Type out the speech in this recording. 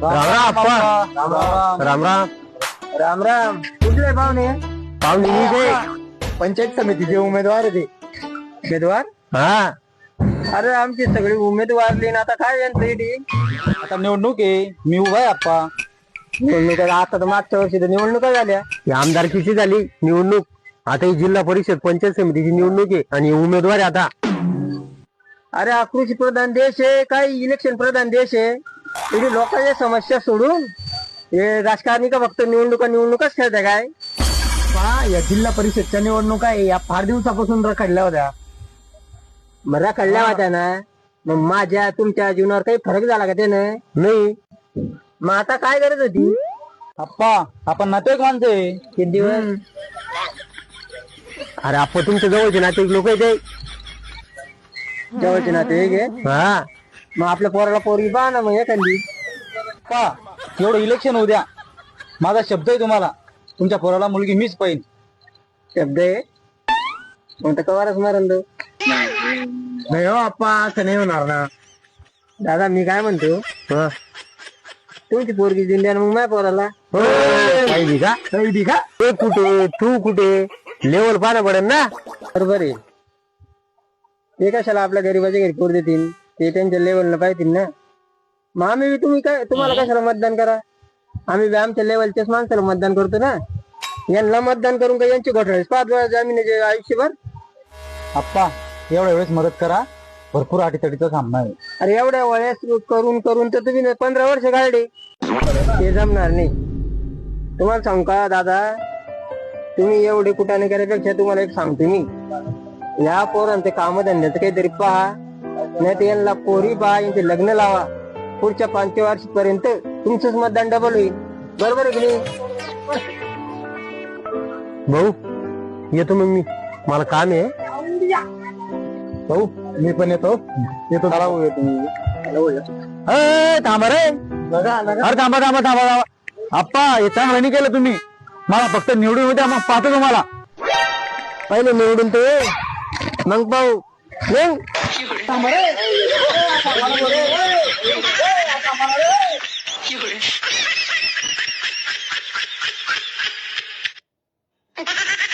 राम राम. राम राम. कुठले पाहुणे? पाहुणे मी ते पंचायत समितीचे उमेदवार आहे ते. उमेदवार? हा. अरे आमचे सगळे उमेदवार आता काय यांचं इथे? आता निवडणूक आहे, मी उभा आहे आप्पा. निवडणूक आता तर मागच्या वर्षी तर निवडणुका झाल्या. ही आमदारकीची झाली निवडणूक. आता ही जिल्हा परिषद पंचायत समितीची निवडणूक आहे आणि उमेदवार आहे आता. अरे हा कृषी प्रधान देश आहे काही इलेक्शन प्रधान देश आहे. इथे लोकांच्या समस्या सोडून हे राजकारणी का फक्त निवडणुकाच खेळताय काय? पहा या जिल्हा परिषदच्या निवडणुका आहे या फार दिवसापासून रखडल्या होत्या. बऱ्या कळल्या होत्या ना. मग माझ्या तुमच्या जीवनावर काही फरक झाला का त्यानं? नाही. मग आता काय गरज होती? आप्पा आपण नातेवाईक माणसं आहे. किती दिवस? अरे आपण तुमच्या जवळचे नाते लोक आहे ते. जवळचे नाते घे. हा. मग आपल्या पोराला पोरगी पहा ना मग एखादी. पा एवढं इलेक्शन होऊ द्या, माझा शब्द आहे तुम्हाला, तुमच्या पोराला मुलगी मीच पाहिजे. शब्द आहे मग तर कवारच मारण तो. नाही हो आप्पा असं नाही होणार ना. दादा मी काय म्हणतो, हा. तुमची पोरगी दिली आणि मग माझ्या पोराला पाहिजे का? पाहिजे का? ते कुठे तू कुठे लेवल पाहणं पडेल ना. बरोबर आहे. ते कशाला आपल्या गरीबाच्या घरी पोर देतील, ते त्यांच्या लेवलला पाहिजे ना. मग आम्ही तुम्हाला कशाला मतदान करा? आम्ही बी आमच्या लेवलच्याच माणसाला मतदान करतो ना. यांना मतदान करून का यांची घोटाळे 5 वेळा जामिनाचे आयुष्यभर. आप्पा एवढ्या वेळेस मदत करा, भरपूर अटीतटीचा सामना आहे. अरे एवढ्या वेळेस करून तर तुम्ही 15 वर्ष काढले. ते जमणार नाही. तुम्हाला सांगू का दादा, तुम्ही एवढे कुठाने करायपेक्षा तुम्हाला एक सांगतो मी, या पोरांचे कामधंद्याचं काहीतरी पहा, नाही तर यांना पोरी पहा, यांचे लग्न लावा. पुढच्या 5 वर्षापर्यंत तुमचंच मतदान डबल होईल. बरोबर आहे की नाही? भाऊ येतो मग मी, मला काम आहे. भाऊ मी पण येतो. थांबा रे. अरे थांबा थांबा थांबा थांबा. आप्पा हे चांगलं नाही केलं तुम्ही. मला फक्त निवडून होत्या, मग पाहतो तुम्हाला. पहिले निवडून तो ये, मग पाहू.